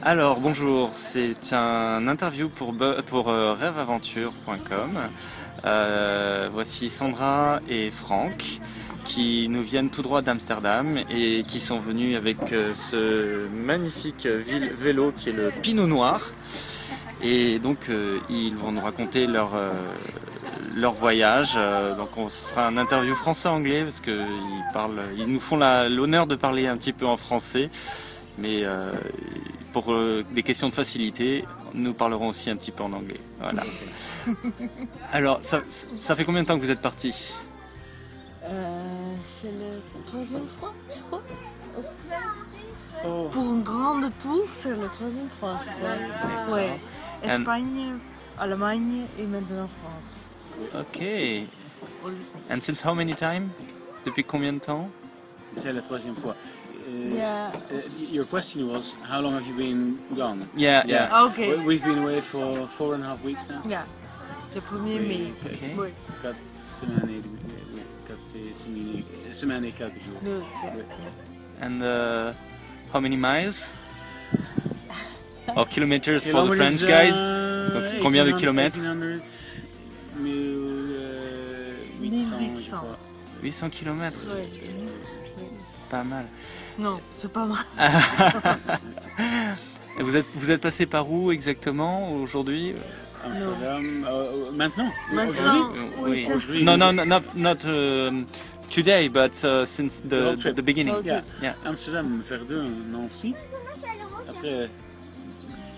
Alors bonjour, c'est un interview pour rêveaventure.com. Voici Sandra et Franck qui nous viennent tout droit d'Amsterdam et qui sont venus avec ce magnifique vélo qui est le Pinot Noir. Et donc ils vont nous raconter leur voyage. Donc ce sera un interview français-anglais parce qu'ils nous font l'honneur de parler un petit peu en français. Mais pour des questions de facilité, nous parlerons aussi un petit peu en anglais. Voilà. Alors, ça fait combien de temps que vous êtes parti? C'est la troisième fois, je crois. Oh. Pour un grand tour, c'est la troisième fois, je crois. Ouais. Espagne, Allemagne et maintenant France. Ok. And since how many time? Depuis combien de temps? C'est la troisième fois. Yeah. Your question was, how long have you been gone? Yeah. Okay. We've been away for 4.5 weeks now. Yeah. Le 1er mai. Okay. Oui. 4 semaines et 4 jours. Le- Oui. And how many miles? Or kilometers for the French guys? Donc, combien de kilomètres? 1800, 1800. je crois. 800 kilomètres. Ouais. Pas mal. Non, c'est pas mal. Et vous êtes passé par où exactement aujourd'hui? Amsterdam, maintenant? Maintenant, Oui. oui, c'est Aujourd'hui, No, nous- not today, but since The whole the trip. beginning. Okay. Yeah. Yeah. Amsterdam, Verdun, Nancy. Après,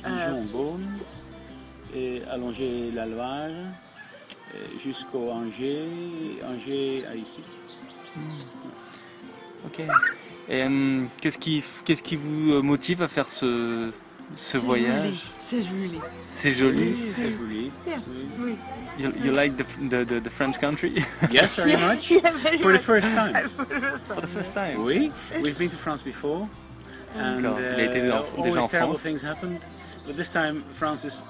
Dijon, Beaune. Et allonger la Loire jusqu'au Angers à ici. Ok. Et qu'est-ce qui vous motive à faire ce voyage? C'est joli. C'est joli. C'est joli. Yeah. Oui. Oui. You like the French country? Yes, very much. Yeah, very For the much. first time. For the first For the time. first time. Oui, we've been to France before. And D'accord. Il a été déjà always en terrible France. things happened. But this time France is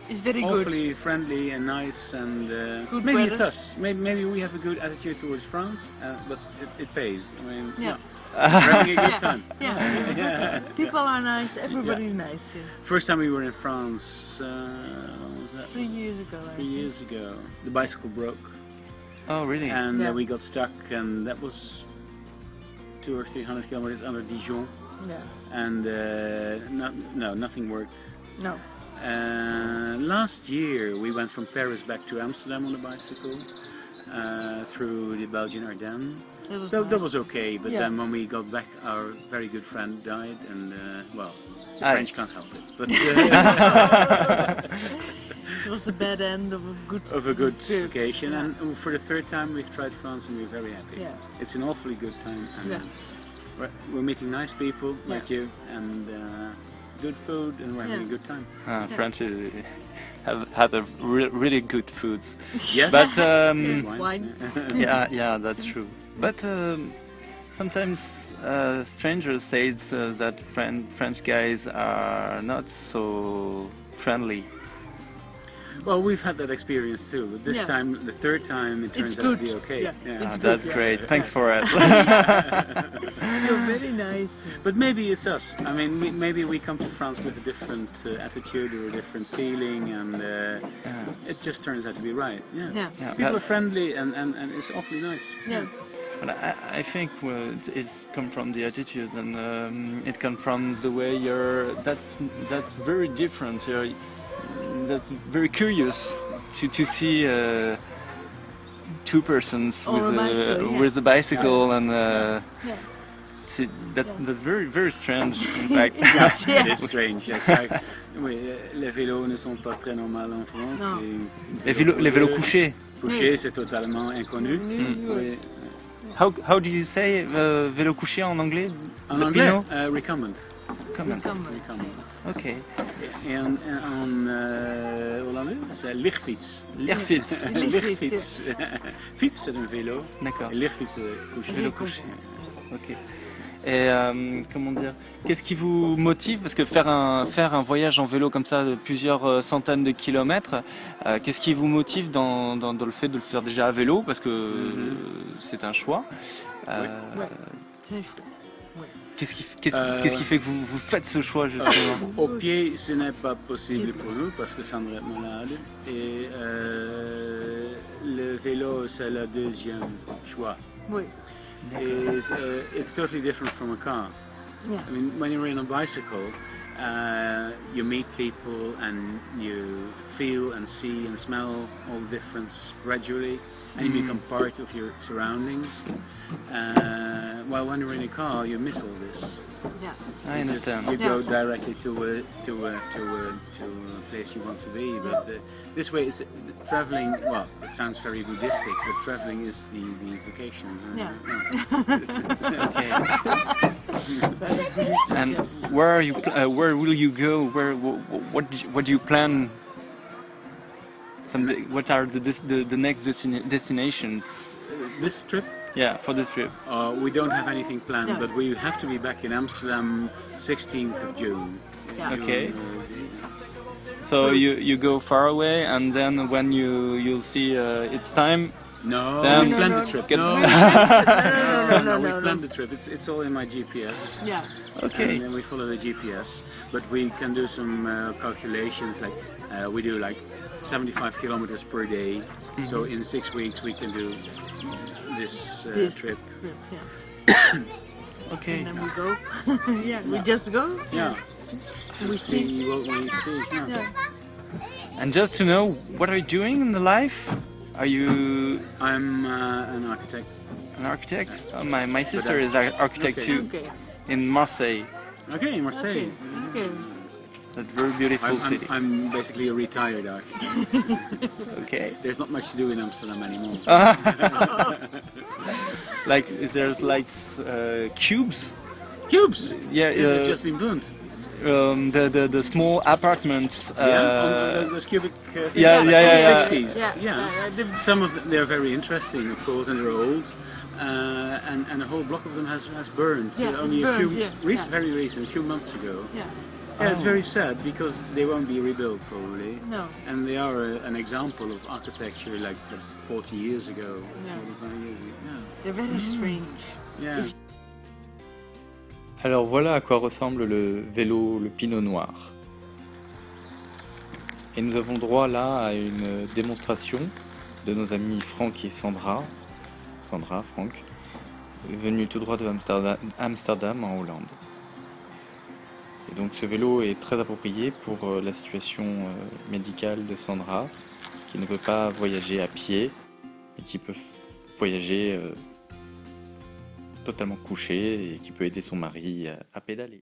It's very good. awfully friendly and nice, and Good maybe it's weather. us. Maybe we have a good attitude towards France, but it pays. I mean, Yeah. we're having a good time. Yeah. Yeah. People are nice. Everybody's nice here. First time we were in France, when was that? 3 years ago. I 3 think. years ago. The bicycle broke, Oh, really? and Yeah. we got stuck, and that was 200 or 300 kilometers under Dijon, Yeah. and nothing worked. No. Last year we went from Paris back to Amsterdam on a bicycle through the Belgian Ardennes. It was So nice. that was okay, but Yeah. then when we got back, our very good friend died, and the Aye. French can't help it. But It was a bad end of a good of a good trip. vacation, Yeah. and for the third time we've tried France, and we're very happy. Yeah. It's an awfully good time, and Yeah. we're meeting nice people like Yeah. you, and good food, and we're having Yeah. a good time. French have a really good foods. Yes, But Wine. yeah, that's true. But sometimes strangers say that French guys are not so friendly. Well, we've had that experience too, but this Yeah. time, the third time, it turns It's out to good. be okay. Yeah, it's good. That's yeah. great. Thanks for it. You're very nice. But maybe it's us. I mean, maybe we come to France with a different attitude or a different feeling, and it just turns out to be right. Yeah. Yeah. Yeah, People are that's- friendly, and it's awfully nice. Yeah. But I think it's come from the attitude, and it comes from the way That's very different. That's very curious to see two persons On a bicycle, yeah. with a bicycle, and Yeah. that's very strange. In fact, It is strange. Yes. Oui, les vélos ne sont pas très normaux en France. Non. Et les vélos couchés. couchés, c'est totalement inconnu. Oui. How do you say vélo couché en anglais? En Le anglais, Pinot? recumbent. Comment? Recumbent. Ok. En hollandais, c'est lichtfiets. Lichtfiets. Lichtfiets. Fiets, c'est un vélo. D'accord. Et lichtfiets, c'est couché. Vélo couché. Ok. Et comment dire, qu'est-ce qui vous motive? Parce que faire un voyage en vélo comme ça de plusieurs centaines de kilomètres, qu'est-ce qui vous motive dans le fait de le faire déjà à vélo? Parce que c'est un choix. C'est chouette. Oui. qu'est-ce qui fait que vous faites ce choix justement? Au pied, ce n'est pas possible pour nous parce que Sandra est malade. Et le vélo, c'est le deuxième choix. Oui. It's totally different from a car. Yeah. I mean, when you're in a bicycle, you meet people and you feel and see and smell all the difference gradually, and you become part of your surroundings. While when you're in a car, you miss all this. Yeah. I understand. You go directly to a place you want to be. But this way, it's traveling. Well, it sounds very Buddhistic, but traveling is the vocation. Yeah. Okay. And where are you? Where will you go? What do you plan? What are the next destinations? This trip. Yeah, for this trip. We don't have anything planned, No. but we have to be back in Amsterdam 16th of June. Yeah. Okay. So you go far away, and then when you'll see it's time. No, Then- we planned No, the trip. Get- No, No, we've planned the trip. It's all in my GPS. Yeah. Okay. And then we follow the GPS, but we can do some calculations. Like we do like 75 kilometers per day. So in 6 weeks we can do this trip. Yeah. Okay. And then we go. Yeah, we just go. Yeah. We see. what we see. Yeah. Yeah. And just to know, what are you doing in the life? Are you I'm an architect. an architect? My sister is an architect Okay. too, Okay. in Marseille. Okay, in Marseille. Okay. That very beautiful city. I'm basically a retired architect. Okay. There's not much to do in Amsterdam anymore. Like there's like cubes. Cubes! Yeah. They've just been burnt. The small apartments. Those cubic things. yeah, Like yeah, from yeah. the 60s. Yeah. Some of them, they're very interesting, of course, and they're old. And a whole block of them has burned. Yeah, Only it's a few, burned, yeah. very recent, a few months ago. Yeah. Yeah, it's very sad because they won't be rebuilt probably. No. And they are an example of architecture like 40 years ago, Yeah. 45 years ago. They're very strange. Yeah. Yeah. Alors voilà à quoi ressemble le vélo, le Pinot Noir. Et nous avons droit là à une démonstration de nos amis Franck et Sandra, Franck, venus tout droit de Amsterdam en Hollande. Et donc ce vélo est très approprié pour la situation médicale de Sandra, qui ne peut pas voyager à pied et qui peut voyager totalement couché et qui peut aider son mari à pédaler.